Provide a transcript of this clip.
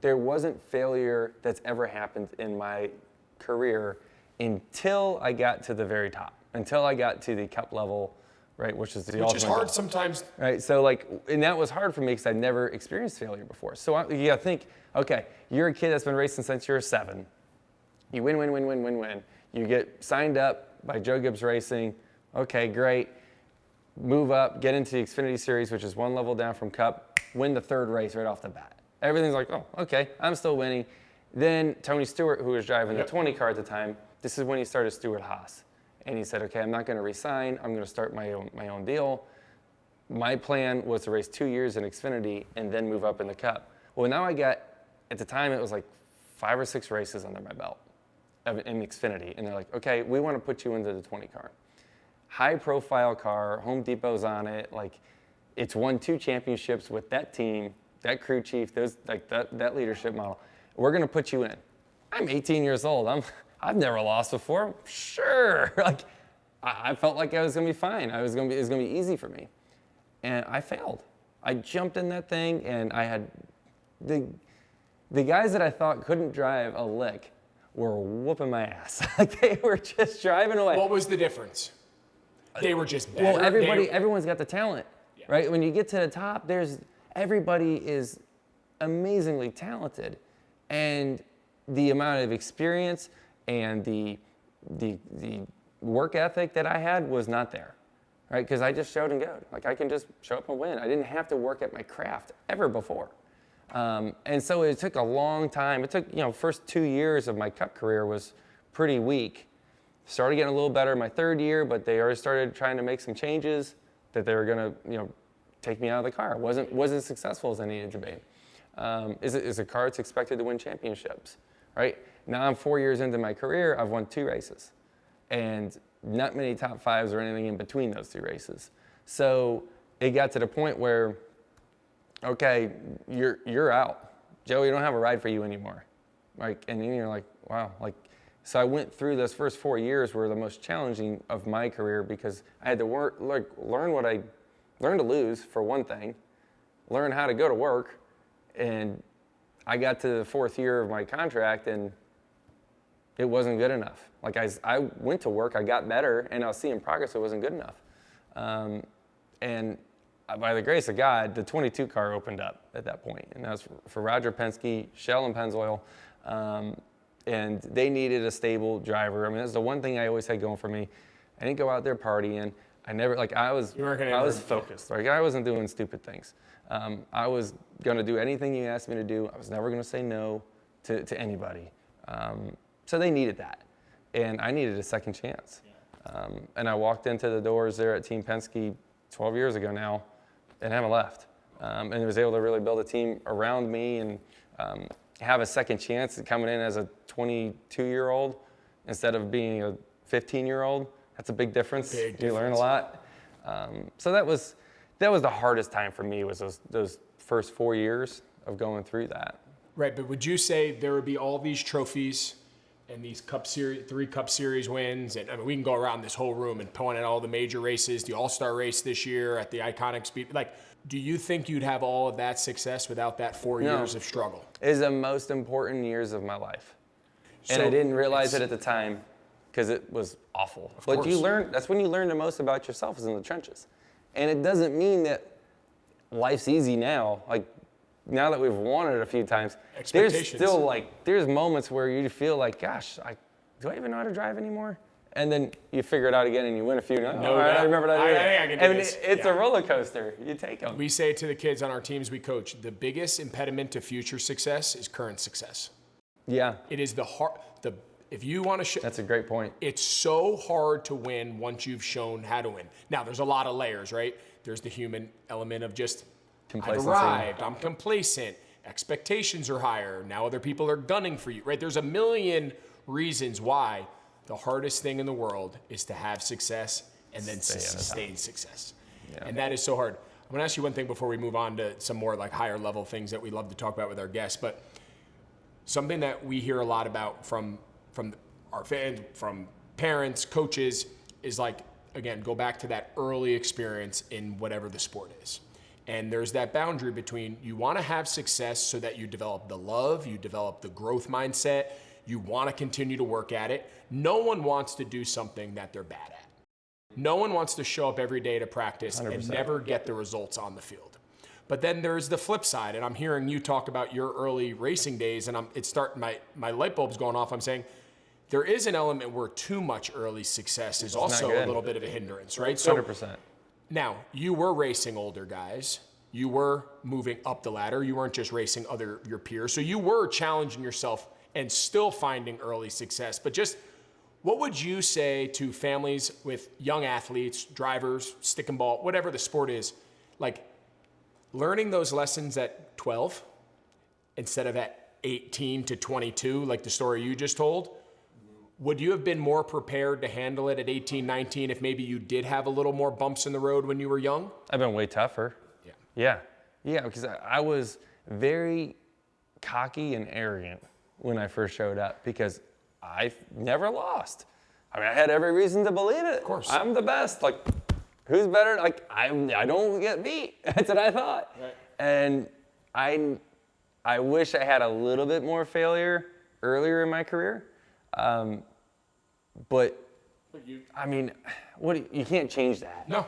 there wasn't failure that's ever happened in my career until I got to the very top, until I got to the cup level, right, which is the ultimate. Which is hard sometimes. Right, so like, and that was hard for me because I'd never experienced failure before. So you gotta think, okay, you're a kid that's been racing since you're 7. You win. You get signed up by Joe Gibbs Racing. Okay, great. Move up, get into the Xfinity Series, which is one level down from Cup, win the 3rd race right off the bat. Everything's like, oh, okay, I'm still winning. Then Tony Stewart, who was driving the 20 car at the time, this is when he started Stewart Haas. And he said, okay, I'm not gonna resign, I'm gonna start my own deal. My plan was to race 2 years in Xfinity and then move up in the Cup. Well, now I got, at the time it was like 5 or 6 races under my belt in Xfinity. And they're like, okay, we wanna put you into the 20 car. High profile car, Home Depot's on it, like it's won 2 championships with that team, that crew chief, those like that leadership model. We're gonna put you in. I'm 18 years old. I've never lost before. Sure, like I felt like I was gonna be fine. It was gonna be easy for me, and I failed. I jumped in that thing, and I had the guys that I thought couldn't drive a lick were whooping my ass. Like they were just driving away. What was the difference? They were just better. Well, everyone's got the talent, right? When you get to the top, everybody is amazingly talented, and the amount of experience and the work ethic that I had was not there, right? Because I just showed and go. Like I can just show up and win. I didn't have to work at my craft ever before, and so it took a long time. It took first 2 years of my Cup career was pretty weak. Started getting a little better my 3rd year, but they already started trying to make some changes that they were gonna take me out of the car. Wasn't as successful as I needed to be. Is a car that's expected to win championships, right? Now I'm 4 years into my career, I've won 2 races, and not many top 5s or anything in between those 2 races. So it got to the point where, okay, you're out. Joe, we don't have a ride for you anymore. Like, and then you're like, wow, like, so I went through those first 4 years were the most challenging of my career because I had to learn to lose for one thing, learn how to go to work, and I got to the 4th year of my contract and it wasn't good enough. Like I went to work, I got better, and I was seeing progress, it wasn't good enough. And by the grace of God, the 22 car opened up at that point, and that was for Roger Penske, Shell and Pennzoil, and they needed a stable driver. I mean, that's the one thing I always had going for me. I didn't go out there partying. I never, like I was focused. Like I wasn't doing stupid things. I was gonna do anything you asked me to do. I was never gonna say no to anybody. So they needed that, and I needed a second chance. And I walked into the doors there at Team Penske 12 years ago now, and haven't left. And I was able to really build a team around me and have a second chance at coming in as a 22-year-old instead of being a 15-year-old. That's a big difference. You learn a lot. So that was the hardest time for me, was those first 4 years of going through that. Right, but would you say there would be all these trophies and these three Cup Series wins, and I mean, we can go around this whole room and point at all the major races, the All-Star race this year at the iconic speed. Like, do you think you'd have all of that success without that 4 years of struggle? It is the most important years of my life. And I didn't realize it at the time because it was awful. But that's when you learn the most about yourself, is in the trenches. And it doesn't mean that life's easy now. Like, now that we've won it a few times, there's still there's moments where you feel like, gosh, do I even know how to drive anymore? And then you figure it out again and you win a few. All right, I remember that. I can do this. It's a roller coaster. You take them. We say to the kids on our teams we coach, the biggest impediment to future success is current success. Yeah. It is if you want to that's a great point. It's so hard to win once you've shown how to win. Now, there's a lot of layers, right? There's the human element of just, I've arrived, I'm complacent, expectations are higher, now other people are gunning for you, right? There's a million reasons why the hardest thing in the world is to have success and then sustain success. Yeah. And that is so hard. I'm gonna ask you one thing before we move on to some more like higher level things that we love to talk about with our guests, but something that we hear a lot about from our fans, from parents, coaches, is like, again, go back to that early experience in whatever the sport is. And there's that boundary between you want to have success so that you develop the love, you develop the growth mindset, you want to continue to work at it. No one wants to do something that they're bad at. No one wants to show up every day to practice 100%. And never get the results on the field. But then there's the flip side, and I'm hearing you talk about your early racing days, and it's starting, my light bulb's going off. I'm saying there is an element where too much early success is also a little bit of a hindrance, right? So 100%. Now, you were racing older guys. You were moving up the ladder. You weren't just racing your peers. So you were challenging yourself and still finding early success. But just what would you say to families with young athletes, drivers, stick and ball, whatever the sport is, like learning those lessons at 12 instead of at 18 to 22, like the story you just told? Would you have been more prepared to handle it at 18, 19 if maybe you did have a little more bumps in the road when you were young? I've been way tougher. Yeah, because I was very cocky and arrogant when I first showed up because I never lost. I mean, I had every reason to believe it. Of course. I'm the best. Like, who's better? Like, I don't get beat. That's what I thought. Right. And I wish I had a little bit more failure earlier in my career. But I mean, you can't change that. No.